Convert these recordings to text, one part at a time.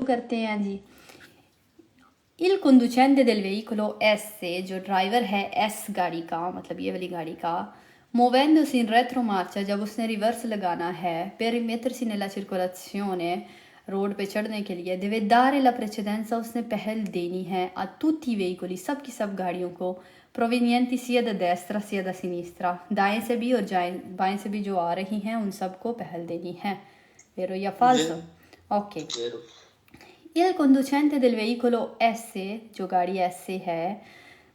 करते हैं जी। Il conducente del veicolo S, जो ड्राइवर है S गाड़ी का, मतलब ये वाली गाड़ी का, muovendosi in retromarcia, जब उसने रिवर्स लगाना है, per rimettersi nella circolazione, road पे चढ़ने के लिए, deve dare la precedenza, उसने पहल देनी है, a tutti i veicoli, सब की सब गाड़ियों को, provenienti sia da destra sia da sinistra, दाएं से भी और बाएं से भी जो आ रही हैं उन सबको पहल देनी है। Vero या falso? Ok. Il conducente del veicolo S, जो गाड़ी S है,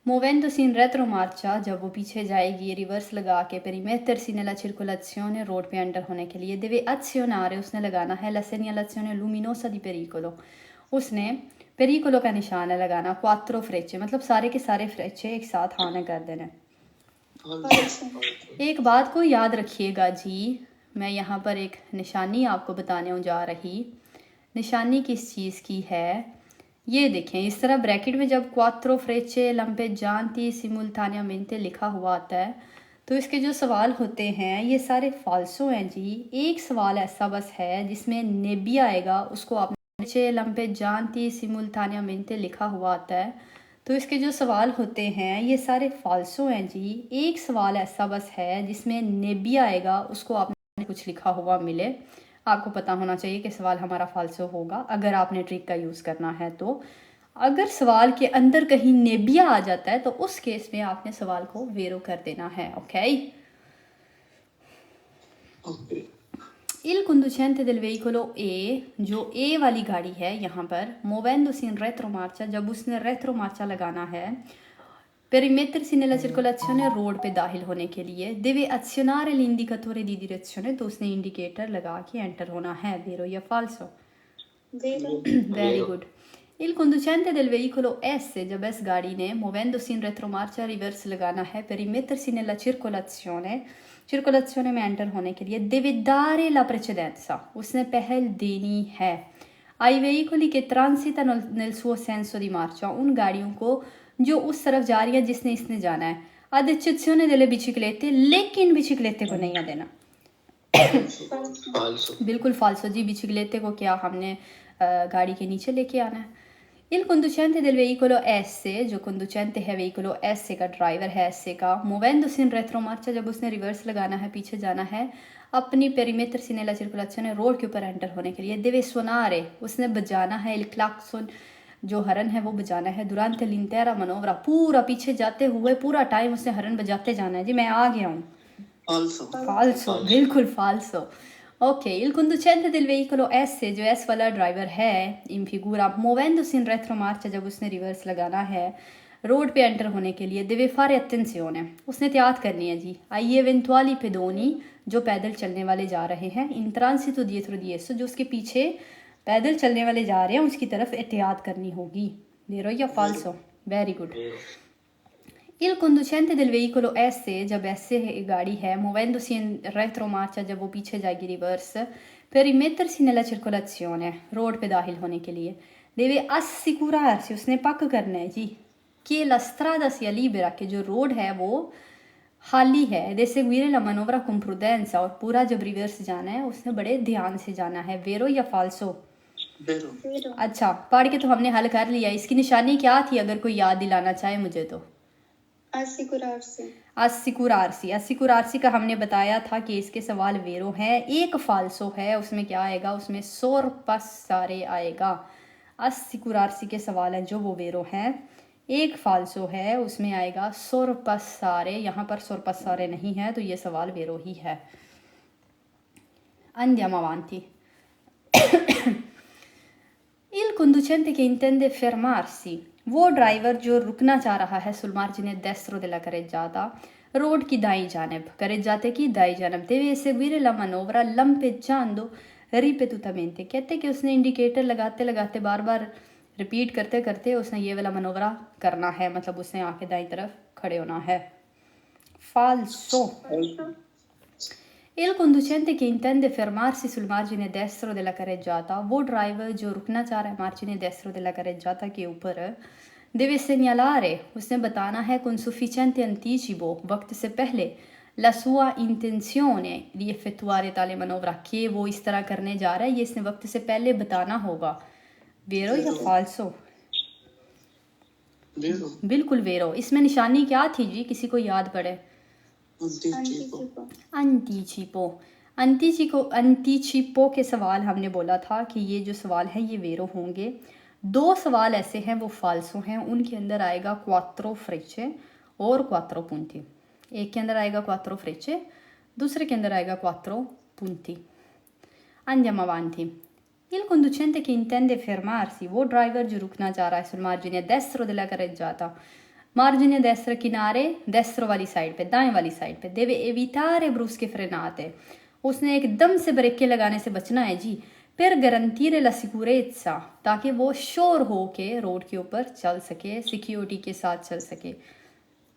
muovendosi in retromarcia, जब वो पीछे जाएगी रिवर्स लगा के, per rimettersi nella circolazione, road पे एंटर होने के लिए, deve azionare, उसने लगाना है la segnalazione luminosa di pericolo, उसने pericolo का निशान है लगाना, quattro frecce, मतलब सारे के सारे फ्रेचे एक साथ ऑन कर देना। एक बात को याद रखिएगा जी, मैं यहाँ पर एक निशानी आपको बताने जा रही। निशानी किस चीज़ की है, ये देखें, इस तरह ब्रैकेट में जब क्वात्रो फ्रेचे लंपेजांती सिमुल्तानियामेंटे लिखा हुआ आता है तो इसके जो सवाल होते हैं ये सारे फाल्सो हैं जी। एक सवाल ऐसा बस है जिसमें नेबी आएगा, उसको आपने लंपेजांती सिमुल्तानियामेंटे लिखा हुआ आता है तो इसके जो सवाल होते हैं ये सारे फाल्सो हैं जी। एक सवाल ऐसा बस है जिसमें नेबी आएगा, उसको आपने कुछ लिखा हुआ मिले, आपको पता होना चाहिए कि सवाल हमारा फाल्सो होगा अगर आपने ट्रिक का यूज़ करना है। तो अगर सवाल के अंदर कहीं नेबिया आ जाता है तो उस केस में आपने सवाल को वेरो कर देना है। Okay. Il conducente del veicolo A, जो A वाली गाड़ी है यहाँ पर, muovendosi in retromarcia, जब उसने रेट्रोमार्चा लगाना है, per rimettersi nella circolazione, road पे दाखिल होने के लिए, deve azionare l'indicatore di direzione, तो उसने इंडिकेटर लगा के एंटर होना है। वेरो या फाल्सो? Very good. Il conducente del veicolo S, जब S गाड़ी ने muovendosi in retromarcia रिवर्स लगाना है, per rimettersi nella circolazione में एंटर होने के लिए, deve dare la precedenza, उसने पहल देनी है, ai veicoli che transitano nel suo senso di marcia, उन गाड़ियों को जो उस तरफ जा रही है जिसने इसने जाना है, ad eccezione delle biciclette, लेकिन बिचिक्लेते को नहीं देना। बिल्कुल फाल्सो जी, बिचिक्लेते को क्या हमने गाड़ी के नीचे लेके आना है। Il conducente del veicolo S, जो conducente है veicolo S का, ड्राइवर है S का, muovendosi in retromarcia, जब उसने रिवर्स लगाना है, पीछे जाना है, अपनी perimettersi nella circolazione, रोड के ऊपर एंटर होने के लिए, deve suonare, उसने बजाना है, il clacson, जो हरन है वो बजाना है, durante l'intera manovra, पूरा पीछे जाते हुए पूरा टाइम उसने हरन बजाते जाना है। जी मैं आ गया हूँ। फाल्सो, बिल्कुल फाल्सो। Ok, il conducente del veicolo S, जो S वाला ड्राइवर है, in figura, muovendosi in retromarcia, जब उसने रिवर्स लगाना है, रोड पे एंटर होने के लिए, deve fare attenzione, उसने एहतियात करनी है जी, agli eventuali pedoni, जो पैदल चलने वाले जा रहे हैं, in transito dietro di esso, जो उसके पीछे पैदल चलने वाले जा रहे हैं उसकी तरफ एहतियात करनी होगी। वेरो या फाल्सो? Very good. Il conducente del veicolo S, जब S गाड़ी है, muovendosi in retromarcia, जब वो पीछे जाएगी reverse, per rimettersi nella circolazione, road पे दाखिल होने के लिए, deve assicurarsi, उसने पक्का करना है जी, कि la strada sia libera, कि जो रोड है वो खाली है, de seguire la manovra con prudenza, और पूरा जब रिवर्स जाना है उसने बड़े ध्यान से जाना है। वेरो या फाल्सो? वेरो। अच्छा, पढ़ के तो हमने हल कर लिया। इसकी निशानी क्या थी अगर कोई याद दिलाना चाहे मुझे तो? अस्सिकुरारसी। अस्सिकुरारसी का हमने बताया था कि इसके सवाल वेरो है। एक फाल्सो है, उसमें क्या आएगा, उसमें सोरपस्सारे आएगा। अस्सिकुरारसी के सवाल हैं जो वो वेरो हैं। एक फाल्सो है, उसमें आएगा सोरपस्सारे, यहाँ पर सोरपस्सारे नहीं है तो ये सवाल वेरो ही है। Andiamo avanti. Il conducente che intende fermarsi, वो ड्राइवर जो रुकना चाह रहा है, sul margine destro della carreggiata, road की दाई जानब, carreggiate की दाई जानब, deve seguire la manovra lampeggiando ripetutamente, कहते कि उसने इंडिकेटर लगाते लगाते बार बार रिपीट करते करते उसने ये वाला मनोवरा करना है, मतलब उसने आके दाई तरफ खड़े होना है। फाल्सो। Il conducente che intende fermarsi sul margine destro della carreggiata, वो ड्राइवर जो रुकना चाह रहा है margine destro della carreggiata के ऊपर, deve segnalare, उसने बताना है con sufficiente anticipo, वक्त से पहले, la sua intenzione di effettuare tale manovra, कि वो इस तरह करने जा रहा है, ये इसने वक्त से पहले बताना होगा। वेरो या Vero. फाल्सो? Vero. बिल्कुल वेरो। इसमें निशानी क्या थी जी, किसी को याद पड़े? Anticipo. अंटीचिपो। अंटीचिपो के सवाल हमने बोला था कि ये जो सवाल हैं ये वेरो होंगे। दो सवाल ऐसे हैं वो फाल्सो हैं, उनके अंदर आएगा क्वात्रो फ्रेचे और क्वात्रो पुंती। एक के अंदर आएगा क्वात्रो फ्रेचे, दूसरे के अंदर आएगा quattro punti. Andiamo avanti. Il conducente che intende fermarsi, वो ड्राइवर जो रुकना चाह रहा है sul margine destro della carreggiata, margine destra किनारे destro वाली साइड पे, दाएं वाली साइड पे, deve evitare brusche frenate. उसने एकदम से ब्रेकें लगाने से बचना है जी, per garantire la sicurezza, ताकि वो श्योर हो के रोड के ऊपर चल सके, सिक्योरिटी के साथ चल सके।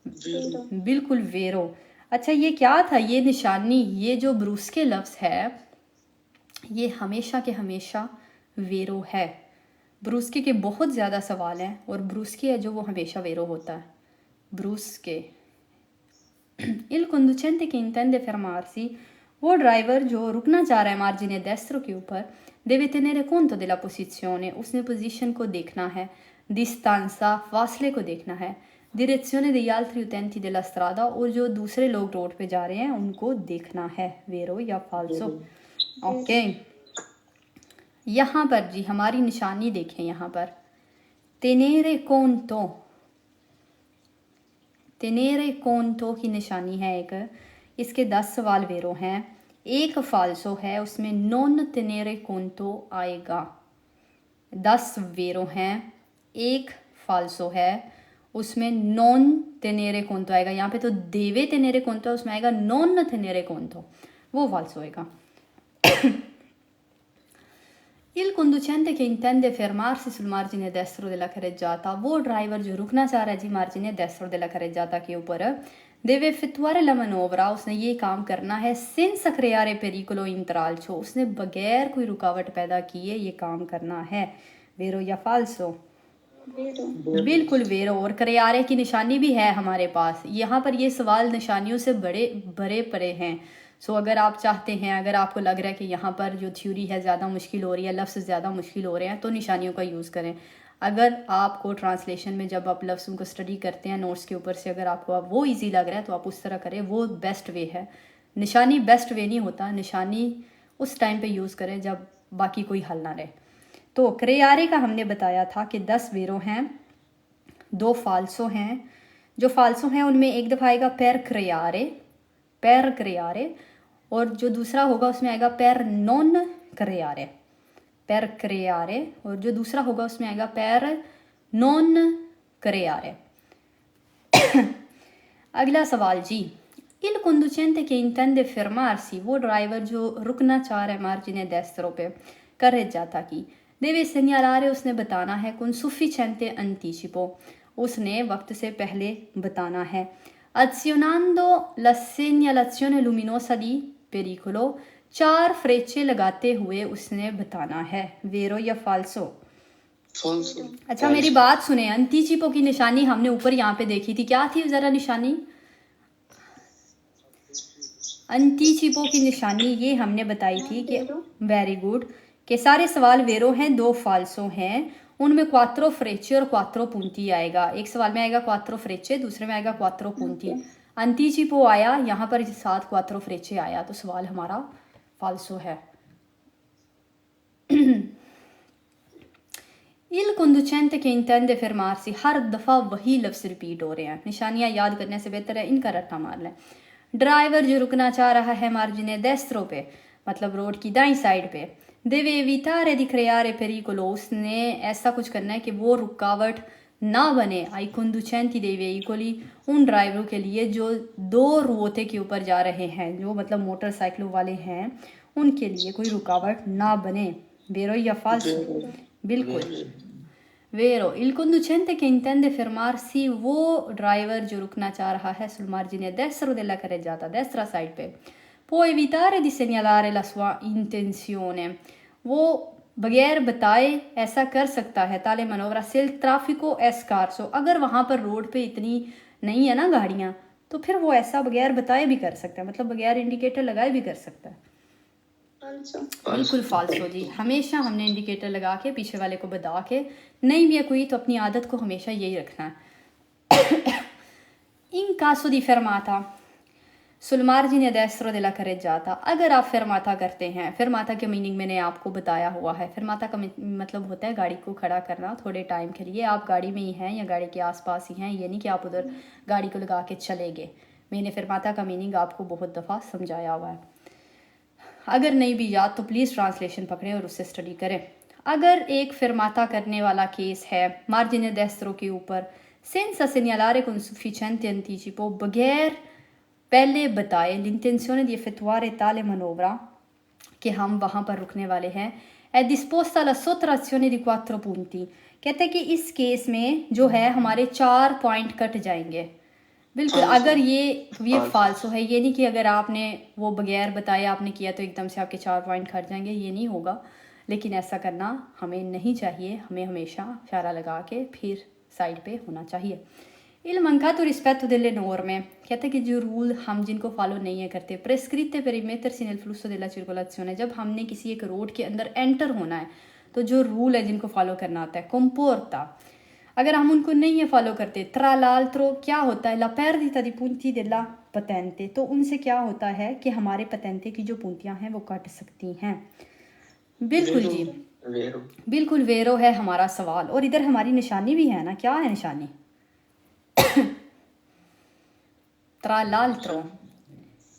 Vero. बिल्कुल वेरो। अच्छा ये क्या था, ये निशानी, ये जो ब्रूस्के लफ्ज़ है ये हमेशा के हमेशा वेरो है। ब्रूस्के के बहुत ज़्यादा सवाल हैं और ब्रूस्के है जो वो हमेशा वेरो होता है। ब्रूस्के। Il conducente che intende fermarsi, वो ड्राइवर जो रुकना चाह रहा है मार्जिने destro के ऊपर, deve tenere conto della posizione, उसने पोजीशन को देखना है, distanza, फासले को देखना है, direzione degli altri utenti della strada, और जो दूसरे लोग रोड पे जा रहे हैं उनको देखना है। वेरो या फाल्सो? ओके। यहाँ पर जी हमारी निशानी देखें, यहाँ पर tenere conto, tenere conto की निशानी है एक। इसके 10 सवाल वेरो हैं, एक फाल्सो है, उसमें non tenere conto आएगा। 10 वेरो हैं, एक फाल्सो है, उसमें non tenere conto आएगा। यहाँ पे तो deve tenere conto है, उसमें आएगा non tenere conto, वो फाल्सो आएगा। Il conducente che intende fermarsi sul margine destro della carreggiata, वो ड्राइवर जो रुकना चाह रहा है जी मार्जिने destro della carreggiata के ऊपर, deve effettuare la manovra, उसने ये काम करना है senza creare pericolo intralcio, उसने बगैर कोई रुकावट पैदा किए ये काम करना है। वेरो या फाल्सो? बिल्कुल वेरो। और क्रियारे की निशानी भी है हमारे पास। यहाँ पर ये सवाल निशानियों से बड़े भरे पड़े हैं। सो अगर आप चाहते हैं, अगर आपको लग रहा है कि यहाँ पर जो थ्योरी है ज़्यादा मुश्किल हो रही है, लफ्ज़ ज़्यादा मुश्किल हो रहे हैं, तो निशानियों का यूज़ करें। अगर आपको ट्रांसलेशन में जब आप लफ्ज़ों को स्टडी करते हैं नोट्स के ऊपर से, अगर आपको अब वो ईजी लग रहा है तो आप उस तरह करें, वो बेस्ट वे है। निशानी बेस्ट वे नहीं होता, निशानी उस टाइम पे यूज़ करें जब बाकी कोई हल ना रहे। तो क्रियारे का हमने बताया था कि 10 वेरो हैं, 2 फाल्सो हैं। जो फाल्सो हैं उनमें एक दफ़ा आएगा पैर क्रियारे, और जो दूसरा होगा उसमें आएगा पैर नॉन क्रियारे, पैर क्रियारे, और जो दूसरा होगा उसमें आएगा पैर नॉन क्रियारे। अगला सवाल जी, il conducente che intende fermarsi, वो ड्राइवर जो रुकना चाह रहा है मार्जिने destro पे carreggiata की, deve segnalare, उसने बताना है con sufficiente anticipo, उसने वक्त से पहले बताना है। azionando la segnalazione luminosa di pericolo, 4 फ्रेचे लगाते हुए उसने बताना है। वेरो या फाल्सो? Falso. अच्छा मेरी बात सुने, अंटीचिपो की निशानी हमने ऊपर यहाँ पे देखी थी, क्या थी ज़रा निशानी? अंटीचिपो की निशानी ये हमने बताई थी कि वेरी गुड, के सारे सवाल वेरो हैं, 2 फाल्सो हैं, उनमें क्वात्रो फ्रेचे और क्वात्रो पुंती आएगा। एक सवाल में आएगा क्वात्रो फ्रेचे, दूसरे में आएगा क्वात्रो पुंती। अंटीचिपो आया, यहाँ पर 7 क्वात्रो फ्रेचे आया, तो सवाल हमारा फाल्सो है। Il conducente che intende fermarsi, हर दफ़ा वही लफ्ज़ रिपीट हो रहे हैं, निशानियाँ याद करने से बेहतर है इनका रट्टा मार लें। ड्राइवर जो रुकना चाह रहा है मार्जिने destro पे, मतलब रोड की दाईं साइड पे, deve evitare di creare pericolo, उसने ऐसा कुछ करना है कि वो रुकावट ना बने ai conducenti dei veicoli, उन ड्राइवरों के लिए जो 2 रुओते के ऊपर जा रहे हैं, जो मतलब मोटरसाइकिलों वाले हैं, उनके लिए कोई रुकावट ना बने। वेरो या फाल्सो? बिल्कुल वेरो। il conducente che intende fermarsi, वो ड्राइवर जो रुकना चाह रहा है sul margine destro della carreggiata, destra side पे, può evitare di segnalare la sua intenzione, वो बगैर बताए ऐसा कर सकता है, ताले मनोवरा से ट्राफिको एस्कारसो, अगर वहाँ पर रोड पे इतनी नहीं है ना गाड़ियाँ, तो फिर वो ऐसा बगैर बताए भी कर सकता है, मतलब बगैर इंडिकेटर लगाए भी कर सकता है। falso, बिल्कुल फाल्सो जी। हमेशा हमने इंडिकेटर लगा के पीछे वाले को बता के, नहीं भी है कोई तो अपनी आदत को हमेशा यही रखना है। In caso di fermata sul margine destro della carreggiata, अगर आप fermata करते हैं, fermata के मीनिंग मैंने आपको बताया हुआ है। fermata का मतलब होता है गाड़ी को खड़ा करना थोड़े टाइम के लिए। आप गाड़ी में ही हैं या गाड़ी के आसपास ही हैं, ये नहीं कि आप उधर गाड़ी को लगा के चले गए। मैंने fermata का मीनिंग आपको बहुत दफ़ा समझाया हुआ है। अगर नहीं भी याद तो प्लीज़ ट्रांसलेशन पकड़ें और उससे स्टडी करें। अगर एक fermata करने वाला केस है margine destro के ऊपर, senza segnalare con sufficiente anticipo, बगैर पहले बताए l'intenzione di effettuare tale manovra, कि हम वहाँ पर रुकने वाले हैं, è disposta la sottrazione di 4 punti, कहते हैं कि इस केस में जो है हमारे 4 पॉइंट कट जाएंगे। बिल्कुल, Falso. अगर ये Falso. फाल्सो है, ये नहीं कि अगर आपने वो बगैर बताए आपने किया तो एकदम से आपके 4 पॉइंट कट जाएंगे, ये नहीं होगा। लेकिन ऐसा करना हमें नहीं चाहिए, हमें हमेशा इशारा लगा के फिर साइड पे होना चाहिए। Il mancato rispetto delle norme, कहते हैं कि जो रूल हम जिनको फॉलो नहीं है करते, prescritte per immettersi nel flusso della circolazione, जब हमने किसी एक रोड के अंदर एंटर होना है तो जो रूल है जिनको फॉलो करना होता है, comporta, अगर हम उनको नहीं है फॉलो करते, tra l'altro क्या होता है, la perdita di punti della patente, तो उनसे क्या होता है कि हमारे पतेंते की जो puntiयाँ हैं वो कट सकती हैं। बिल्कुल Vero. जी, Vero. बिल्कुल वेरो है हमारा सवाल। और इधर हमारी निशानी भी है ना, क्या है निशानी? tra l'altro,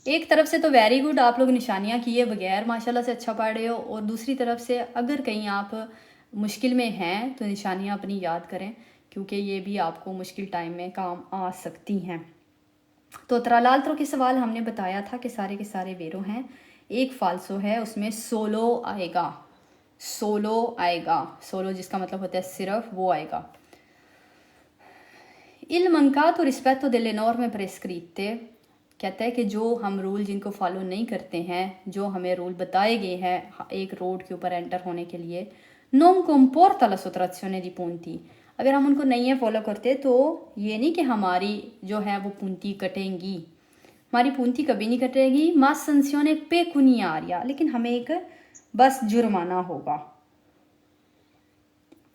एक तरफ से तो वेरी गुड, आप लोग निशानियाँ किए बगैर माशाल्लाह से अच्छा पढ़ रहे हो, और दूसरी तरफ से अगर कहीं आप मुश्किल में हैं तो निशानियाँ अपनी याद करें, क्योंकि ये भी आपको मुश्किल टाइम में काम आ सकती हैं। तो त्रालाल्त्रो के सवाल हमने बताया था कि सारे के सारे वेरो हैं, एक फाल्सो है, उसमें सोलो आएगा, सोलो आएगा, सोलो जिसका मतलब होता है सिर्फ, वो आएगा। Il mancato rispetto delle norme prescritte, कहता है कि जो हम रूल जिनको फॉलो नहीं करते हैं, जो हमें रूल बताए गए हैं एक रोड के ऊपर एंटर होने के लिए, non comporta la sottrazione di punti, अगर हम उनको नहीं है फॉलो करते तो ये नहीं कि हमारी जो है वो punti कटेंगी, हमारी punti कभी नहीं कटेगी, ma sanzione pecuniaria, लेकिन हमें एक बस जुर्माना होगा।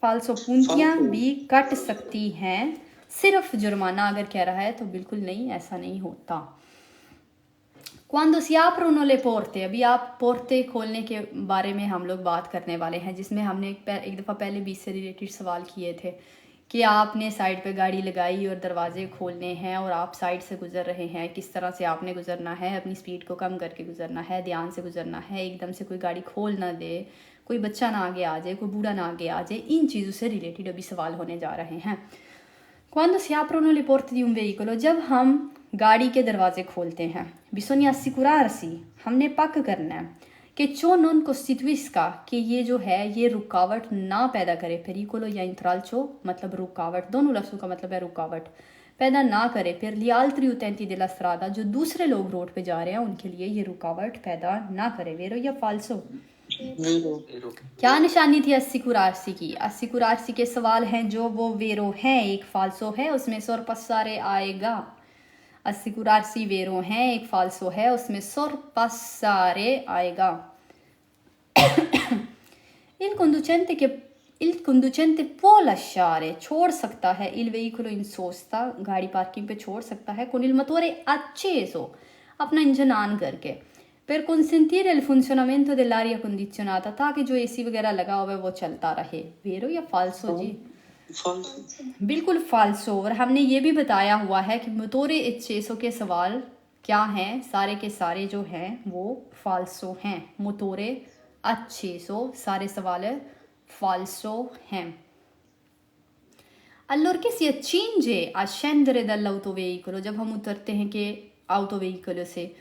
फाल्सो puntiयाँ Falso. भी कट सकती हैं, सिर्फ जुर्माना अगर कह रहा है तो बिल्कुल नहीं, ऐसा नहीं होता। Quando si aprono le porte, अभी आप पोर्टे खोलने के बारे में हम लोग बात करने वाले हैं, जिसमें हमने एक दफ़ा पहले भी इससे रिलेटेड सवाल किए थे कि आपने साइड पे गाड़ी लगाई और दरवाजे खोलने हैं और आप साइड से गुजर रहे हैं, किस तरह से आपने गुजरना है, अपनी स्पीड को कम करके गुजरना है, ध्यान से गुजरना है, एकदम से कोई गाड़ी खोल ना दे, कोई बच्चा ना आगे आ जाए, कोई बूढ़ा ना आगे आ जाए, इन चीज़ों से रिलेटेड अभी सवाल होने जा रहे हैं। Quando si aprono le porte di un veicolo, जब हम गाड़ी के दरवाजे खोलते हैं, bisogna assicurarsi, हमने पक्का करना है कि ciò non costituisca, कि ये जो है ये रुकावट ना पैदा करे, pericolo या intralcio मतलब रुकावट, दोनों लफ्ज़ों का मतलब है रुकावट, पैदा ना करे, per gli altri utenti della strada, जो दूसरे लोग रोड पे जा रहे हैं उनके लिए ये रुकावट पैदा ना करे। वेरो या फाल्सो? Vero. Vero. क्या निशानी थी अस्सिकुरार्सी की? अस्सिकुरार्सी के सवाल हैं जो वो वेरो हैं, एक फाल्सो है उसमें sorpassare आएगा। अस्सिकुरार्सी वेरो हैं, एक फाल्सो है उसमें sorpassare आएगा। il conducente può lasciare, छोड़ सकता है, il veicolo in sosta, गाड़ी पार्किंग पे छोड़ सकता है, con il motore acceso, अपना इंजन ऑन करके, per consentire il funzionamento dell'aria condizionata, ताकि जो एसी वगैरह लगा हुआ है वो चलता रहे। वेरो या फाल्सो जी? Falso. बिल्कुल फाल्सो। और हमने ये भी बताया हुआ है कि मोटोरे एक्सेसो के सवाल क्या हैं, सारे के सारे जो हैं वो फाल्सो हैं। मोटोरे acceso सारे सवाल फाल्सो हैं। Allorché si accinge a scendere dall'autoveicolo, जब हम उतरते हैं कि autoveicolo से,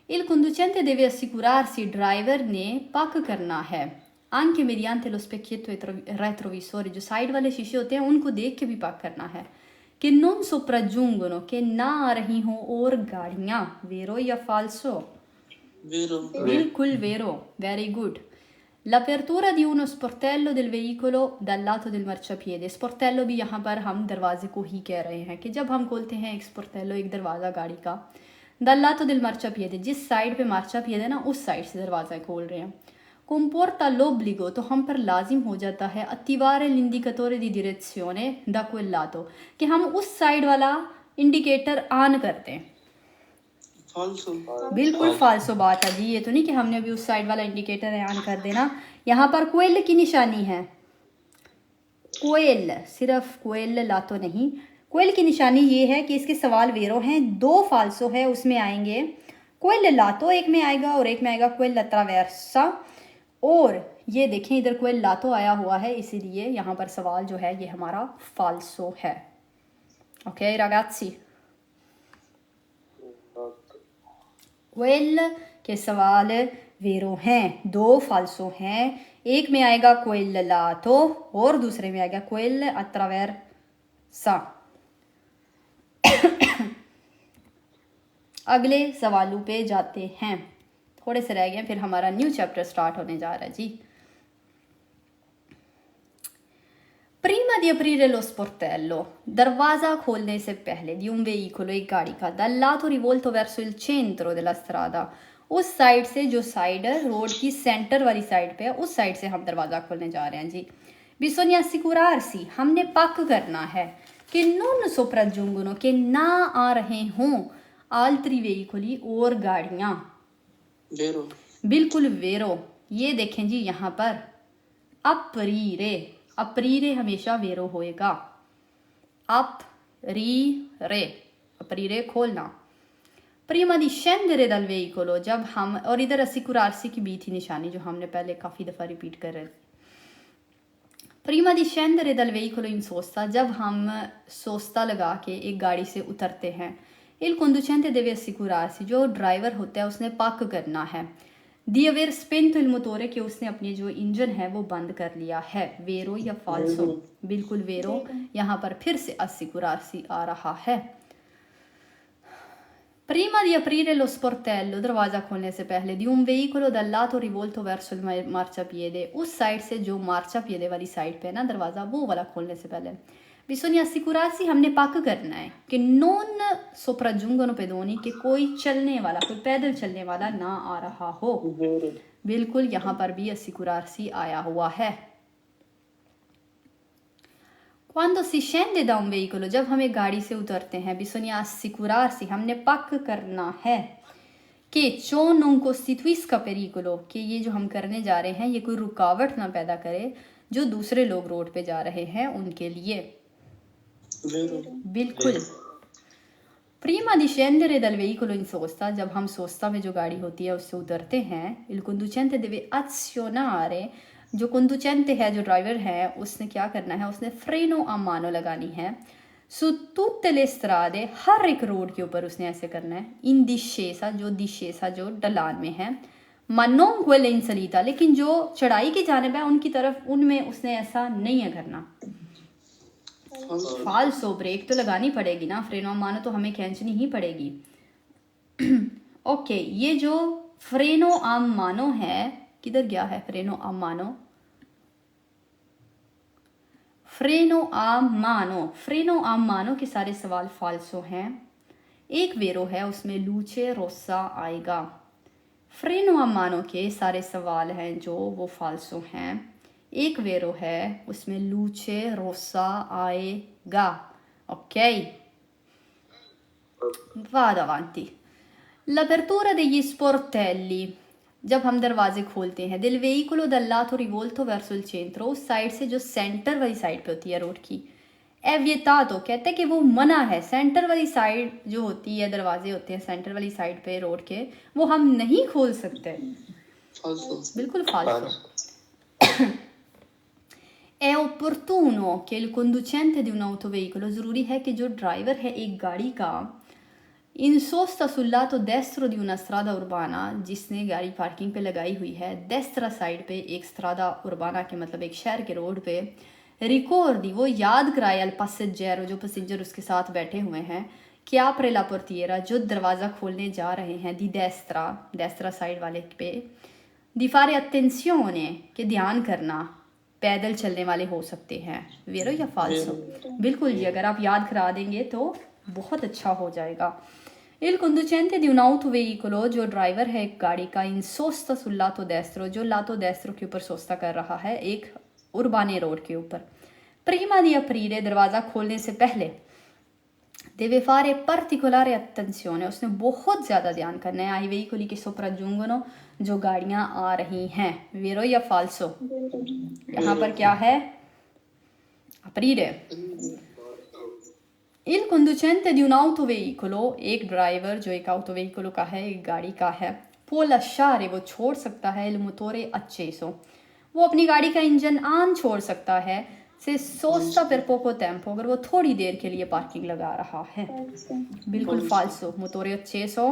il conducente deve assicurarsi, driver ने पक करना है, anche mediante lo specchietto retrovisore, जो साइड वाले शीशे होते हैं उनको देख के भी पक करना है, कि non sopraggiungono, कि ना आ रही हों और गाड़ियाँ। वेरो या फाल्सो? Vero. बिल्कुल वेरो, very good. L'apertura di uno sportello del veicolo dal lato del marciapiede, sportello भी यहाँ पर हम दरवाजे को ही कह रहे हैं कि जब हम खोलते हैं एक sportello, एक दरवाज़ा गाड़ी का, dal lato del marciapiede, जिस साइड पे marciapiede ना उस साइड से दरवाज़ा खोल रहे हैं. Comporta l'obbligo, तो हम पर लाजिम हो जाता है attivare l'indicatore di direzione da quel lato, कि हम उस साइड वाला इंडिकेटर ऑन करते हैं. falso, बिल्कुल फालसो बात है जी, ये तो नहीं कि हमने अभी उस साइड वाला इंडिकेटर ऑन कर देना. यहाँ पर क्वेल की निशानी है, क्वेल, सिर्फ क्वेल लातो नहीं, क्वेल की निशानी ये है कि इसके सवाल वेरो हैं, 2 फालसो है, उसमें आएंगे क्वेल लातो एक में आएगा और एक में आएगा क्वेल अट्रावेर्सा. और ये देखें इधर क्वेल लातो आया हुआ है, इसीलिए यहाँ पर सवाल जो है ये हमारा फालसो है. ओके ragazzi, क्वेल के सवाल वेरो हैं, 2 फालसो हैं, एक में आएगा क्वेल लातो और दूसरे में आएगा क्वेल अट्रावेर्सा. अगले सवालों पे जाते हैं, थोड़े से रह गए फिर हमारा न्यू चैप्टर स्टार्ट होने जा रहा है जी. Prima di aprire lo sportello, दरवाज़ा खोलने से पहले di un veicolo, एक गाड़ी का, dal lato rivolto verso il centro della strada, उस साइड से जो साइड रोड की सेंटर वाली साइड पे है उस साइड से हम दरवाज़ा खोलने जा रहे हैं जी. Bisogna assicurarsi, हमने पक करना है कि non sopraggiungono, कि ना आ रहे हों altri veicoli और गाड़ियाँ. vero, बिल्कुल वेरो. ये देखें जी यहाँ पर अपरीरे, अपरीरे हमेशा वेरो होएगा. अपरीरे, अपरीरे खोलना. Prima di scendere dal veicolo, जब हम, और इधर assicurarsi की भी थी निशानी जो हमने पहले काफ़ी दफ़ा रिपीट कर रहे थे. Prima di scendere dal veicolo in sosta, जब हम सोस्ता लगा के एक गाड़ी से उतरते हैं. Il conducente deve assicurarsi, जो ड्राइवर होता है उसने पक करना है. Di aver spento il motore, कि उसने अपनी जो इंजन है वो बंद कर लिया है. वेरो या फाल्सो? बिल्कुल वेरो. यहाँ पर फिर से assicurarsi आ रहा है. Prima di aprire lo sportello, दरवाज़ा खोलने से पहले, di un veicolo dal lato rivolto verso il marciapiede, उस साइड से जो marciapiede वाली साइड पे है ना दरवाज़ा, वो वाला खोलने से पहले. Bisogna assicurarsi, हमने पक करना है कि non sopraggiungono pedoni, कि कोई चलने वाला, कोई पैदल चलने वाला ना आ रहा हो. vero, बिल्कुल यहाँ पर भी assicurarsi आया हुआ है. Quando si scende da un veicolo, जब हम एक गाड़ी से उतरते हैं, bisogna assicurarsi, हमने पक करना है कि ciò non costituisca pericolo, कि ये जो हम करने जा रहे हैं ये कोई रुकावट ना पैदा करे जो दूसरे लोग रोड पे जा रहे हैं उनके लिए. vero, बिल्कुल. Prima di scendere dal veicolo in sosta, जब हम सोस्ता में जो गाड़ी होती है उससे उतरते हैं, il conducente deve azionare, जो conducente है, जो ड्राइवर है, उसने क्या करना है, उसने freno a mano लगानी है. Su tutte le strade, हर एक रोड के ऊपर उसने ऐसे करना है. In discesa, जो discesa जो ढलान में है, ma non quella in salita, लेकिन जो चढ़ाई की जानिब है उनकी तरफ, उनमें उसने ऐसा नहीं है करना. falso, फाल्सो, ब्रेक तो लगानी पड़ेगी ना, फ्रेनो मानो तो हमें खींचनी ही पड़ेगी. ओके, ये जो फ्रेनो आम मानो है, किधर गया है फ्रेनो आम मानो? फ्रेनो आम मानो, फ्रेनो आम मानो के सारे सवाल फाल्सो हैं. एक वेरो है उसमें लूचे रोसा आएगा. फ्रेनो आम मानो के सारे सवाल हैं जो वो फाल्सो हैं. एक वेरो है उसमें लूचे रोसा आएगा. ok, vado avanti. L'apertura degli sportelli, जब हम दरवाजे खोलते हैं, del veicolo dal lato rivolto verso il centro, उस साइड से जो सेंटर वाली साइड पे होती है रोड की, è vietato, कहते हैं कि वो मना है. सेंटर वाली साइड जो होती है, दरवाजे होते हैं सेंटर वाली साइड पे रोड के, वो हम नहीं खोल सकते. falso, बिल्कुल फाल्सो. È opportuno che il conducente di un autoveicolo, ज़रूरी है कि जो ड्राइवर है एक गाड़ी का, in sosta sul lato destro di una strada urbana, जिसने गाड़ी पार्किंग पे लगाई हुई है, destra साइड पे एक strada urbana के मतलब एक शहर के रोड पे, ricordi, वो याद कराए al passeggero, जो पैसेंजर उसके साथ बैठे हुए हैं, कि apre la portiera, जो दरवाज़ा खोलने जा रहे हैं, di destra, destra साइड वाले पे, di fare attenzione, कि ध्यान करना, पैदल चलने वाले हो सकते हैं. वेरो या फाल्सो? बिल्कुल जी, अगर आप याद करा देंगे तो बहुत अच्छा हो जाएगा. Il conducente di un autoveicolo, जो ड्राइवर है एक गाड़ी का, इन सोस्ता sul lato destro, जो lato destro के ऊपर सोस्ता कर रहा है एक उर्बाने रोड के ऊपर, prima di aprire, दरवाज़ा खोलने से पहले, deve fare particolare attenzione, उसने बहुत ज़्यादा ध्यान करना है, ai veicoli che sopraggiungono, जो गाड़ियाँ आ रही हैं, vero या falso? यहाँ पर क्या है? aprire. Il conducente di un autoveicolo, एक ड्राइवर जो एक autoveicolo का है, एक गाड़ी का है, può lasciare, वो छोड़ सकता है, il motore acceso, वो अपनी गाड़ी का इंजन ऑन छोड़ सकता है, से sosta per poco tempo, अगर वो थोड़ी देर के लिए पार्किंग लगा रहा है. बिल्कुल falso, motore acceso,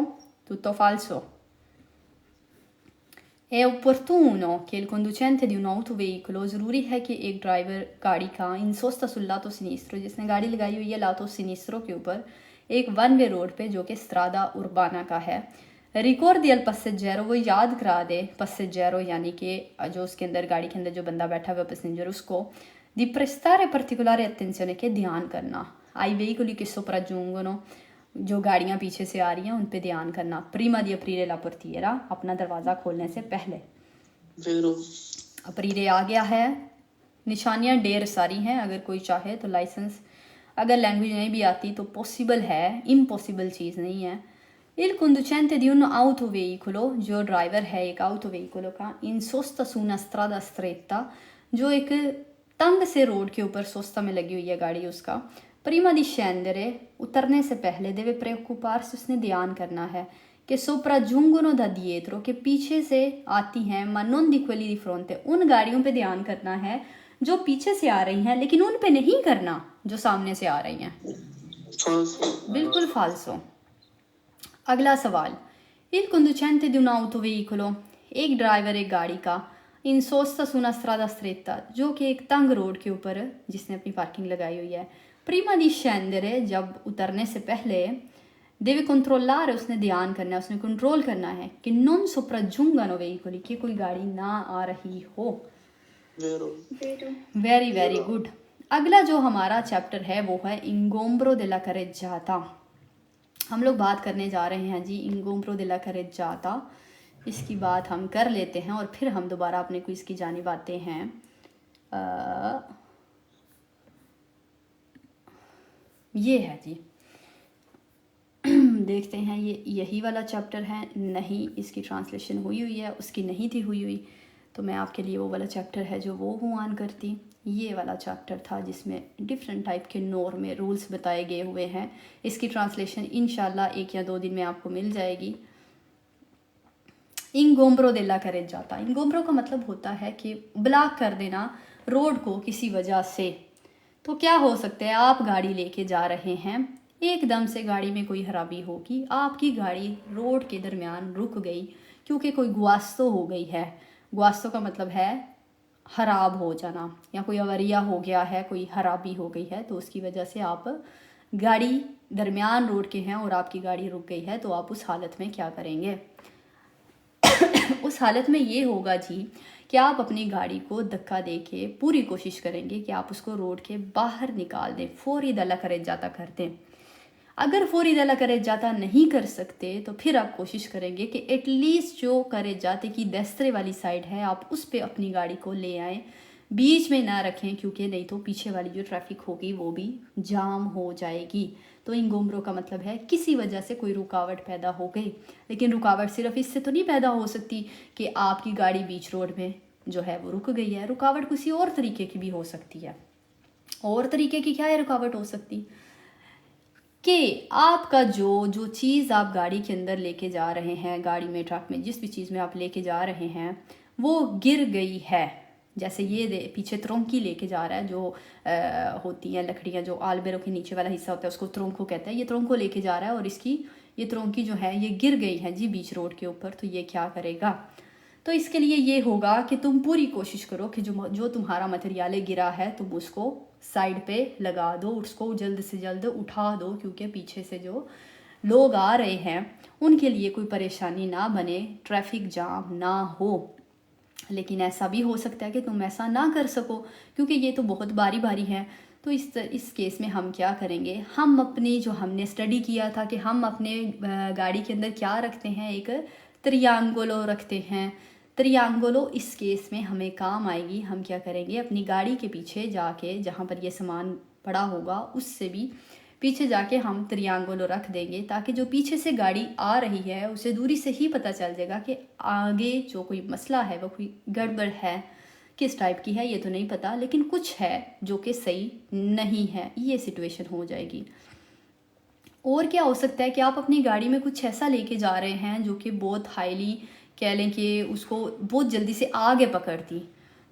tutto falso. È opportuno che il conducente di un autoveicolo, ज़रूरी है कि एक ड्राइवर गाड़ी का इन सोस्ता sul lato sinistro, जिसने गाड़ी लगाई हुई है लातो सिनिस्ट्रो के ऊपर एक वन वे रोड पे जो कि स्ट्रादा उर्बाना का है, रिकॉर्डी अल passeggero, वो याद करा दे passeggero यानी कि जो उसके अंदर गाड़ी के अंदर जो बंदा बैठा हुआ पैसेंजर, उसको di prestare particolare attenzione, के ध्यान करना, ai veicoli che sopraggiungono, जो गाड़ियाँ पीछे से आ रही हैं उन पे ध्यान करना, प्रीमा दी अप्रीले ला portiera, अपना दरवाज़ा खोलने से पहले. Vero. अप्रीले आ गया है, निशानियाँ ढेर सारी हैं, अगर कोई चाहे तो लाइसेंस, अगर लैंग्वेज नहीं भी आती तो पॉसिबल है, इम्पॉसिबल चीज़ नहीं है. Il conducente di un autoveicolo, जो ड्राइवर है एक autoveicolo का, in sosta su una strada stretta, जो एक तंग से रोड के ऊपर सोस्ता में लगी हुई है गाड़ी उसका, prima di scendere, उतरने से पहले, deve preoccuparsi, उसने ध्यान करना है कि sopraggiungono da dietro, के पीछे से आती हैं, ma non di quelli di fronte, उन गाड़ियों पे ध्यान करना है जो पीछे से आ रही हैं, लेकिन उन पे नहीं करना जो सामने से आ रही हैं. Falso. बिल्कुल फाल्सो. अगला सवाल, il conducente di un autoveicolo, एक ड्राइवर एक गाड़ी का, इन सोस्ता su una strada stretta, जो कि एक तंग रोड के ऊपर जिसने अपनी पार्किंग लगाई हुई है, prima di scendere, जब उतरने से पहले, deve controllare, उसने ध्यान करना है, उसने कंट्रोल करना है कि non sopraggiungano veicoli, कि कोई गाड़ी ना आ रही हो. Vero. Very very good. अगला जो हमारा चैप्टर है वो है इंगोम्ब्रो della carreggiata. हम लोग बात करने जा रहे हैं जी इंगोम्ब्रो della carreggiata. इसकी बात हम कर लेते हैं और फिर हम दोबारा अपने क्विज की जानिब आते हैं. ये है जी, देखते हैं ये यही वाला चैप्टर है, नहीं इसकी ट्रांसलेशन हुई हुई है, उसकी नहीं थी हुई हुई, तो मैं आपके लिए वो वाला चैप्टर है जो वो हूँ ऑन करती. ये वाला चैप्टर था जिसमें डिफरेंट टाइप के नॉर्में रूल्स बताए गए हुए हैं. इसकी ट्रांसलेशन इंशाल्लाह 1 या 2 दिन में आपको मिल जाएगी. इंगोम्ब्रो della carreggiata, इंगोम्ब्रो का मतलब होता है कि ब्लॉक कर देना रोड को किसी वजह से. तो क्या हो सकता है, आप गाड़ी लेके जा रहे हैं, एकदम से गाड़ी में कोई खराबी होगी, आपकी गाड़ी रोड के दरमियान रुक गई क्योंकि कोई गुआस्तो हो गई है. गुआस्तो का मतलब है खराब हो जाना, या कोई अवरिया हो गया है, कोई खराबी हो गई है, तो उसकी वजह से आप गाड़ी दरमियान रोड के हैं और आपकी गाड़ी रुक गई है, तो आप उस हालत में क्या करेंगे? उस हालत में ये होगा जी कि आप अपनी गाड़ी को धक्का दे के पूरी कोशिश करेंगे कि आप उसको रोड के बाहर निकाल दें, फौरी दला carreggiata कर दें. अगर फौरी दला carreggiata नहीं कर सकते तो फिर आप कोशिश करेंगे कि एटलीस्ट जो carreggiate की दस्तरे वाली साइड है आप उस पर अपनी गाड़ी को ले आएँ, बीच में ना रखें, क्योंकि नहीं तो पीछे वाली जो ट्रैफिक होगी वो भी जाम हो जाएगी. तो इंगोम्ब्रो का मतलब है किसी वजह से कोई रुकावट पैदा हो गई, लेकिन रुकावट सिर्फ इससे तो नहीं पैदा हो सकती कि आपकी गाड़ी बीच रोड में जो है वो रुक गई है. रुकावट किसी और तरीके की भी हो सकती है. और तरीके की क्या है रुकावट हो सकती कि आपका जो चीज़ आप गाड़ी के अंदर लेके जा रहे हैं, गाड़ी में, ट्रक में, जिस भी चीज़ में आप लेके जा रहे हैं वो गिर गई है. जैसे ये पीछे त्रोंकी लेके जा रहा है, जो होती हैं लकड़ियाँ, जो आलबेरो के नीचे वाला हिस्सा होता है उसको त्रोंको कहते हैं. ये त्रोंको लेके जा रहा है और इसकी ये त्रोंकी जो है ये गिर गई है जी बीच रोड के ऊपर. तो ये क्या करेगा? तो इसके लिए ये होगा कि तुम पूरी कोशिश करो कि जो तुम्हारा मटेरियल गिरा है तुम उसको साइड पे लगा दो, उसको जल्द से जल्द उठा दो, क्योंकि पीछे से जो लोग आ रहे हैं उनके लिए कोई परेशानी ना बने, ट्रैफिक जाम ना हो. लेकिन ऐसा भी हो सकता है कि तुम ऐसा ना कर सको, क्योंकि ये तो बहुत बारी बारी है, तो इस केस में हम क्या करेंगे, हम अपनी जो हमने स्टडी किया था कि हम अपने गाड़ी के अंदर क्या रखते हैं, एक त्रियांगुलो रखते हैं। त्रियांगुलो इस केस में हमें काम आएगी। हम क्या करेंगे, अपनी गाड़ी के पीछे जाके जहाँ पर ये सामान पड़ा होगा उससे भी पीछे जाके हम त्रियांगुलो रख देंगे, ताकि जो पीछे से गाड़ी आ रही है उसे दूरी से ही पता चल जाएगा कि आगे जो कोई मसला है, वो कोई गड़बड़ है। किस टाइप की है ये तो नहीं पता, लेकिन कुछ है जो कि सही नहीं है, ये सिचुएशन हो जाएगी। और क्या हो सकता है कि आप अपनी गाड़ी में कुछ ऐसा लेके जा रहे हैं जो कि बहुत हाईली कह लें कि उसको बहुत जल्दी से आगे पकड़ती,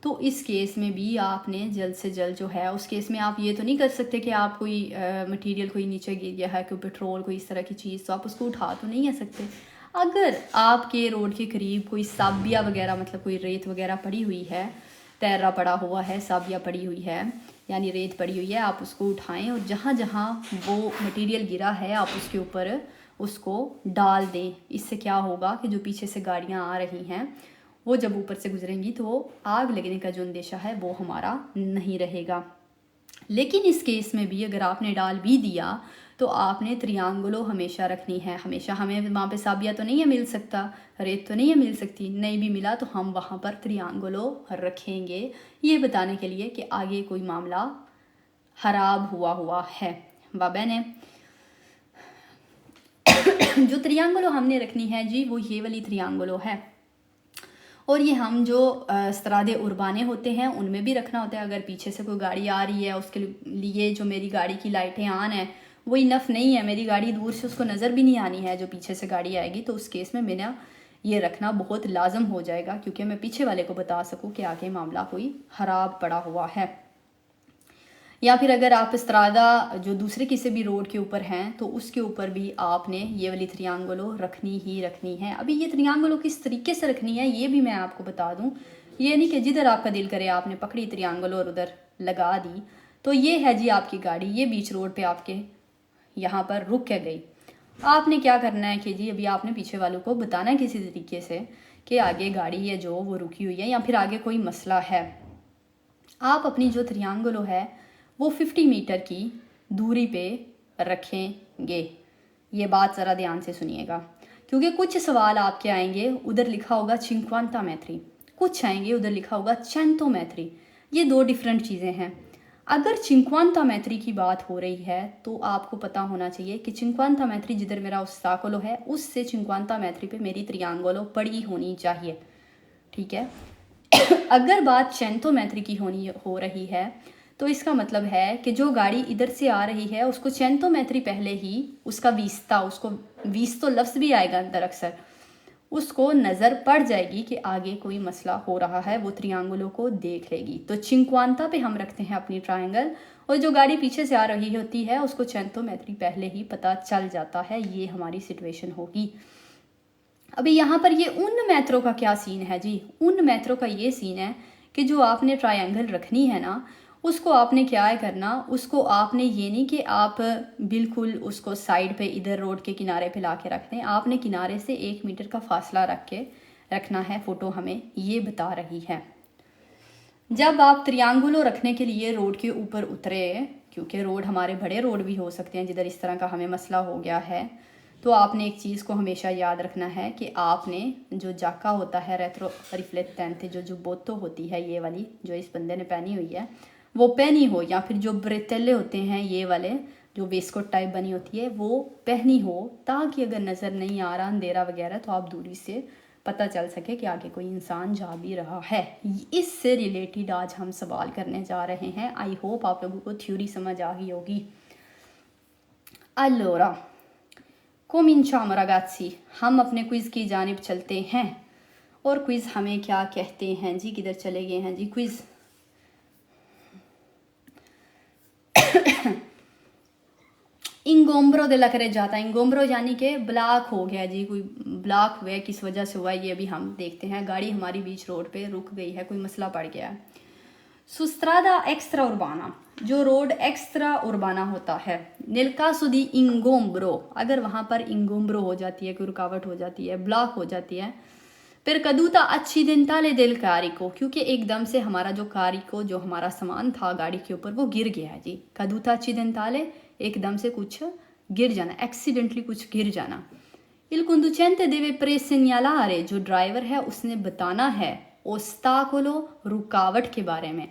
तो इस केस में भी आपने जल्द से जल्द जो है, उस केस में आप ये तो नहीं कर सकते कि आप कोई मटेरियल कोई नीचे गिर गया है, कोई पेट्रोल कोई इस तरह की चीज़, तो आप उसको उठा तो नहीं आ सकते। अगर आपके रोड के करीब कोई साबिया वगैरह, मतलब कोई रेत वगैरह पड़ी हुई है, तैरा पड़ा हुआ है, साबिया पड़ी हुई है यानी रेत पड़ी हुई है, आप उसको उठाएं और जहाँ जहाँ वो मटेरियल गिरा है आप उसके ऊपर उसको डाल दें। इससे क्या होगा कि जो पीछे से गाड़ियाँ आ रही हैं वो जब ऊपर से गुजरेंगी तो आग लगने का जो अंदेशा है वो हमारा नहीं रहेगा। लेकिन इस केस में भी अगर आपने डाल भी दिया तो आपने त्रियांगुलो हमेशा रखनी है। हमेशा हमें वहाँ पे साबिया तो नहीं है मिल सकता, रेत तो नहीं है मिल सकती, नहीं भी मिला तो हम वहाँ पर त्रियांगुलो रखेंगे, ये बताने के लिए कि आगे कोई मामला खराब हुआ है। बाबा ने जो त्रियांगुलो हमने रखनी है जी, वो ये वाली त्रियांगुलो है। और ये हम जो स्त्रादे उर्बाने होते हैं उनमें भी रखना होता है। अगर पीछे से कोई गाड़ी आ रही है उसके लिए जो मेरी गाड़ी की लाइटें ऑन है वो इनफ नहीं है, मेरी गाड़ी दूर से उसको नज़र भी नहीं आनी है जो पीछे से गाड़ी आएगी, तो उस केस में मैंने ये रखना बहुत लाजम हो जाएगा, क्योंकि मैं पीछे वाले को बता सकूँ कि आगे मामला कोई ख़राब पड़ा हुआ है। या फिर अगर आप इस्त्रादा जो दूसरे किसी भी रोड के ऊपर हैं तो उसके ऊपर भी आपने ये वाली त्रियांगुलो रखनी ही रखनी है। अभी ये त्रियांगुलो किस तरीके से रखनी है ये भी मैं आपको बता दूं। ये नहीं कि जिधर आपका दिल करे आपने पकड़ी त्रियांगुलो और उधर लगा दी। तो ये है जी आपकी गाड़ी, ये बीच रोड पे आपके यहाँ पर रुक के गई। आपने क्या करना है कि जी अभी आपने पीछे वालों को बताना है किसी तरीके से कि आगे गाड़ी है जो वो रुकी हुई है या फिर आगे कोई मसला है। आप अपनी जो त्रियांगुलो है वो 50 मीटर की दूरी पे रखेंगे। ये बात ज़रा ध्यान से सुनिएगा, क्योंकि कुछ सवाल आपके आएंगे उधर लिखा होगा 50 metri, कुछ आएंगे उधर लिखा होगा 100 metri। ये दो डिफरेंट चीज़ें हैं। अगर 50 metri की बात हो रही है तो आपको पता होना चाहिए कि 50 metri जिधर मेरा ओस्ताकोलो है उससे 50 metri पे मेरी त्रियांगुलो पड़ी होनी चाहिए, ठीक है। अगर बात 100 metri की हो रही है तो इसका मतलब है कि जो गाड़ी इधर से आ रही है उसको 100 metri पहले ही उसका वीस्ता, उसको वीस तो लफ्ज़ भी आएगा अंदर अक्सर, उसको नज़र पड़ जाएगी कि आगे कोई मसला हो रहा है, वो त्रियांगुलो को देख लेगी। तो 50 पे हम रखते हैं अपनी ट्रायंगल, और जो गाड़ी पीछे से आ रही होती है उसको 100 metri पहले ही पता चल जाता है। ये हमारी सिचुएशन होगी। अभी यहाँ पर ये उन मेट्रो का क्या सीन है जी, उन मेट्रो का ये सीन है कि जो आपने ट्रायंगल रखनी है ना उसको आपने क्या है करना, उसको आपने ये नहीं कि आप बिल्कुल उसको साइड पे इधर रोड के किनारे पे ला के रख दें, आपने किनारे से 1 मीटर का फासला रख के रखना है। फ़ोटो हमें ये बता रही है। जब आप त्रियांगुलो रखने के लिए रोड के ऊपर उतरे, क्योंकि रोड हमारे बड़े रोड भी हो सकते हैं जिधर इस तरह का हमें मसला हो गया है, तो आपने एक चीज़ को हमेशा याद रखना है कि आपने जो जाका होता है रेट्रो रिफ्लेक्टेंट, जो बोतो होती है ये वाली जो इस बंदे ने पहनी हुई है वो पहनी हो, या फिर जो ब्रेतेले होते हैं ये वाले जो वेस्कोट टाइप बनी होती है वो पहनी हो, ताकि अगर नज़र नहीं आ रहा अंधेरा वगैरह तो आप दूरी से पता चल सके कि आगे कोई इंसान जा भी रहा है। इससे रिलेटेड आज हम सवाल करने जा रहे हैं। आई होप आप लोगों को थ्योरी समझ आ गई होगी। allora cominciamo ragazzi, हम अपने क्विज़ की जानिब चलते हैं। और क्विज़ हमें क्या कहते हैं जी, किधर चले गए हैं जी क्विज़। इंगोम्ब्रो दे लग रहे जाता है, इंगोम्ब्रो यानी कि ब्लॉक हो गया जी, कोई ब्लॉक हुआ है, किस वजह से हुआ ये अभी हम देखते हैं। गाड़ी हमारी बीच रोड पे रुक गई है, कोई मसला पड़ गया है। सुस्त्रादा एक्स्ट्रा उर्बाना, जो रोड एक्स्ट्रा उर्बाना होता है, निलका सुदी इंगोम्ब्रो, अगर वहाँ पर इंगोम्ब्रो हो जाती है, कोई रुकावट हो जाती है, ब्लॉक हो जाती है, per caduta accidentale del carico, क्योंकि एकदम से हमारा जो carico जो हमारा सामान था गाड़ी के ऊपर वो गिर गया है जी। caduta accidentale एकदम से कुछ गिर जाना, accidentally कुछ गिर जाना। Il conducente deve presegnalare, जो ड्राइवर है उसने बताना है ostacolo रुकावट के बारे में।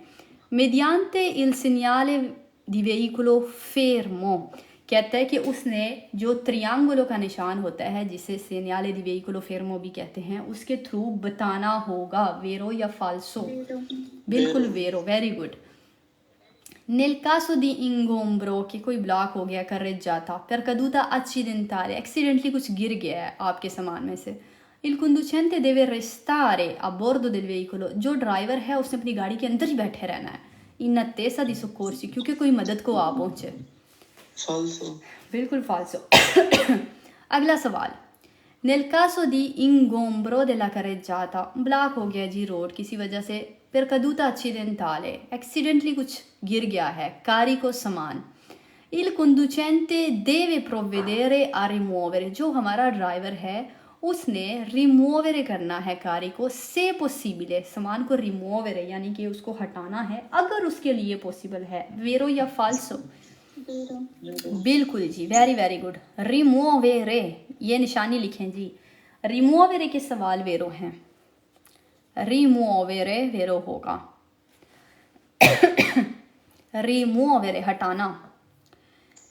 mediante il segnale di veicolo fermo, कहता है कि उसने जो त्रियांगुलो का निशान होता है जिसे सेनियाले दी वेहिकुलो फेर्मो भी कहते हैं उसके थ्रू बताना होगा। वेरो या फाल्सो? बिल्कुल वेरो, very good. Nel caso di ingombro कि कोई ब्लॉक हो गया carreggiata per caduta accidentale, accidentally कुछ गिर गया है आपके सामान में से, il conducente deve restare a bordo del veicolo, जो ड्राइवर है उसने अपनी गाड़ी के अंदर ही बैठे रहना है, in attesa di soccorsi, क्योंकि कोई मदद को आ पहुंचे। falso, बिल्कुल फाल्सो। अगला सवाल, nel caso di ingombro della carreggiata, block हो गया जी रोड किसी वजह से, per caduta accidentale, एक्सीडेंटली कुछ गिर गया है, carico सामान, il conducente deve provvedere a rimuovere, जो हमारा ड्राइवर है उसने रिमूवरे करना है carico से possibile, सामान को रिमूवरे यानी कि उसको हटाना है अगर उसके लिए पॉसिबल है। वेरो या फाल्सो? बिल्कुल जी, वेरी वेरी गुड। रिमूवेरे, ये निशानी लिखें जी। रिमूवेरे के सवाल वेरो हैं, रिमूवेरे वेरो होगा। रिमूवेरे हटाना।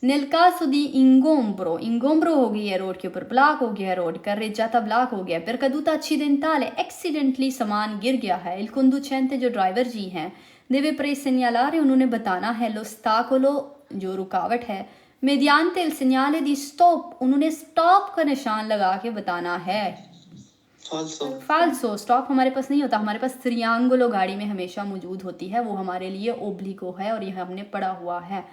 nel caso di ingombro, ingombro हो गई है रोड के ऊपर, ब्लॉक हो गया है रोड, carreggiata ब्लॉक हो गया, per caduta accidentale, एक्सीडेंटली सामान गिर गया है, il conducente जो ड्राइवर जी हैं deve presegnalare, उन्होंने बताना है l'ostacolo जो रुकावट है, mediante il segnale di stop, उन्होंने स्टॉप का निशान लगा के बताना है। falso, फाल्सो, स्टॉप हमारे पास नहीं होता, हमारे पास त्रियांगुलो गाड़ी में हमेशा मौजूद होती है, वो हमारे लिए ओब्लिको है और यह हमने पढ़ा हुआ है।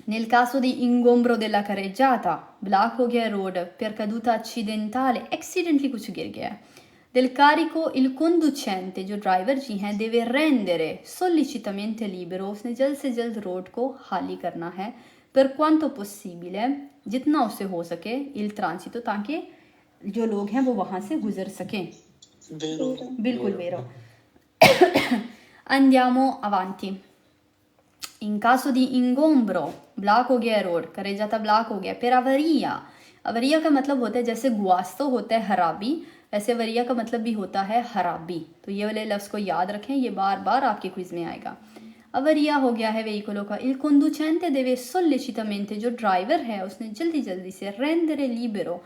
Nel caso di ingombro della carreggiata, block हो गया road, per caduta accidentale, accidentally कुछ गिर गया, del carico il conducente जो ड्राइवर जी हैं deve rendere sollecitamente libero, उसने जल्द से जल्द रोड को खाली करना है, per quanto possibile, जितना उससे हो सके, il transito, ताकि जो लोग हैं वो वहाँ से गुजर सकें। vero, बिल्कुल वेरो। Andiamo avanti। In caso di ingombro, block हो गया रोड, carreggiata ब्लॉक हो गया, per avaria, अवरिया का मतलब होता है जैसे गुआस्तो होता है हराबी, वैसे अवरिया का मतलब भी होता है हराबी, तो ये वाले लफ्ज़ को याद रखें, ये बार बार आपके क्विज में आएगा। अवरिया हो गया है वेहिकुलो का, il conducente deve sollecitamente, जो ड्राइवर है उसने जल्दी जल्दी से, rendere libero,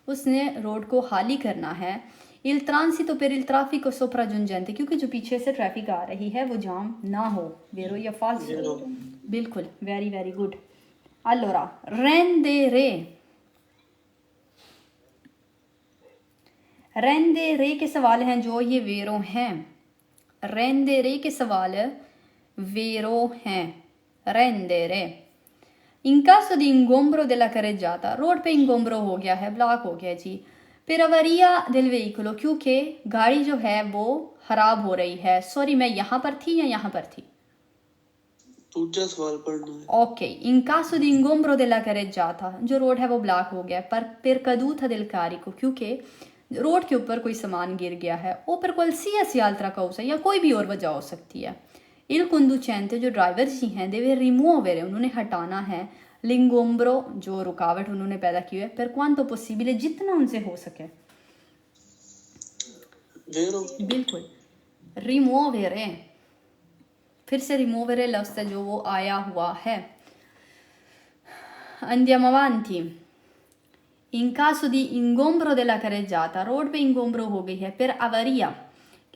उसने रोड को खाली करना है, il transito per il traffico sopraggiungente, क्योंकि जो पीछे से ट्रैफिक आ रही है वो जाम ना हो। वेरो या फाल्सो? vero, बिल्कुल, very very good. allora rendere, rendere के सवाल हैं जो ये वेरो हैं, rendere के सवाल वेरो हैं, rendere। in caso di ingombro della carreggiata, road पे इंगोम्ब्रो हो गया है, ब्लॉक हो गया जी, per avaria del veicolo, क्योंकि गाड़ी जो है वो खराब हो रही है। सॉरी, मैं यहाँ पर थी या यहाँ पर थी? दूसरा सवाल पढ़ना है। Okay, in caso di ingombro della carreggiata, जो रोड है वो ब्लॉक हो गया, पर per caduta del carico, क्योंकि रोड के ऊपर कोई सामान गिर गया है, o per qualsiasi altra causa, या कोई भी और वजह हो सकती है। il conducente जो ड्राइवर जी हैं deve rimuovere, उन्होंने हटाना है, l'ingombro जो रुकावट उन्होंने पैदा की है, per quanto possibile, जितना उनसे हो सके। vero, बिल्कुल, रिमूवरे, फिर से रिमूवरे लफ्ज़ है जो वो आया हुआ है। andiamo avanti। in caso di ingombro della carreggiata, road पे इंगोम्ब्रो हो गई है, per avaria,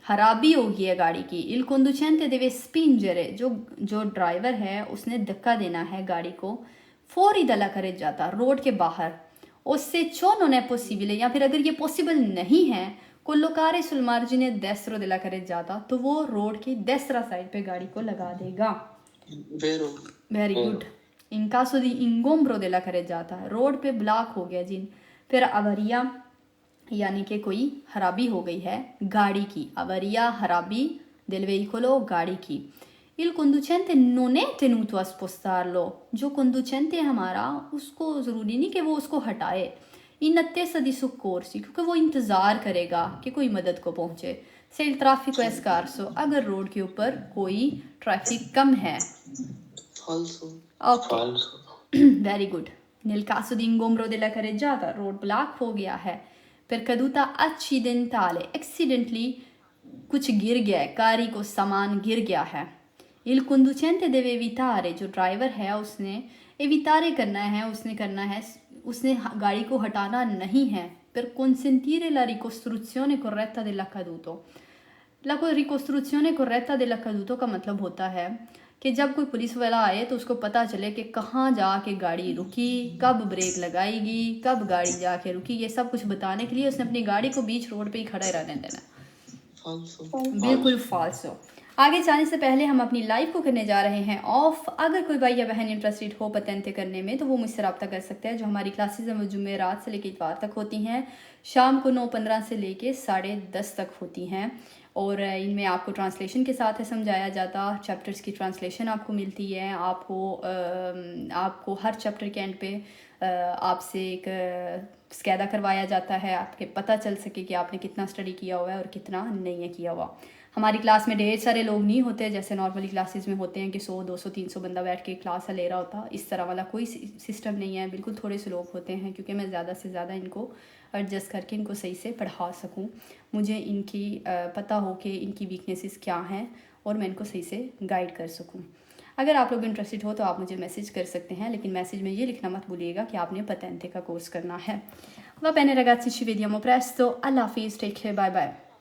खराबी हो गई है गाड़ी की, il conducente deve spingere, जो ड्राइवर है उसने धक्का देना है गाड़ी को, fuori dalla carreggiata, रोड के बाहर, उससे ciò non è possibile, या फिर अगर ये पॉसिबल नहीं है, collocare sul margine destro della carreggiata, तो वो रोड की destra साइड पे गाड़ी को लगा देगा। vero, very good. in caso di ingombro della carreggiata, road पे ब्लॉक हो गया जिन, फिर अवरिया यानी कि कोई खराबी हो गई है गाड़ी की, अवरिया खराबी del veicolo, गाड़ी की। il conducente non è tenuto a spostarlo, जो conducente है हमारा उसको ज़रूरी नहीं कि वो उसको हटाए, in attesa di soccorsi, क्योंकि वो इंतज़ार करेगा कि कोई मदद को पहुँचे. Se il traffico è scarso, अगर रोड के ऊपर कोई ट्रैफिक कम है. falso, Ok, falso, very good. Nel caso di ingombro della carreggiata, roadblock हो गया है. Per caduta accidentale, accidentally कुछ गिर गया है, कारी को सामान गिर गया है. Il conducente deve evitare, जो ड्राइवर है उसने evitare करना है, उसने गाड़ी को हटाना नहीं है. Per consentire la ricostruzione corretta dell'accaduto. La ricostruzione corretta dell'accaduto का मतलब होता है कि जब कोई पुलिस वाला आए तो उसको पता चले कि कहाँ जाके गाड़ी रुकी, कब ब्रेक लगाएगी, कब गाड़ी जाके रुकी. ये सब कुछ बताने के लिए उसने अपनी गाड़ी को बीच रोड पे ही खड़े रहने देना. falso, बिल्कुल फाल्सो. आगे जाने से पहले हम अपनी लाइव को करने जा रहे हैं ऑफ. अगर कोई भाई या बहन इंटरेस्टेड हो पतेंते करने में तो वो मुझसे रब्ता कर सकते हैं. जो हमारी क्लासेज हैं वो जुमेरात से लेकर इतवार तक होती हैं, शाम को 9:15 से लेके 10:30 तक होती हैं. और इनमें आपको ट्रांसलेशन के साथ है समझाया जाता. चैप्टर्स की ट्रांसलेशन आपको मिलती है. आपको हर चैप्टर के एंड पे आपसे एक स्कैदा करवाया जाता है, आपके पता चल सके कि आपने कितना स्टडी किया हुआ है और कितना नहीं है किया हुआ. हमारी क्लास में ढेर सारे लोग नहीं होते जैसे नॉर्मली क्लासेस में होते हैं कि 100 200 300 बंदा बैठ के क्लास ले रहा होता. इस तरह वाला कोई सिस्टम नहीं है. बिल्कुल थोड़े से लोग होते हैं क्योंकि मैं ज़्यादा से ज़्यादा इनको एडजस्ट करके इनको सही से पढ़ा सकूं. मुझे इनकी पता हो कि इनकी वीकनेसेस क्या हैं और मैं इनको सही से गाइड कर सकूं. अगर आप लोग इंटरेस्टेड हो तो आप मुझे मैसेज कर सकते हैं, लेकिन मैसेज में ये लिखना मत भूलिएगा कि आपने patente का कोर्स करना है. Va bene ragazzi, ci vediamo presto. Alla Hafiz, take care, bye bye.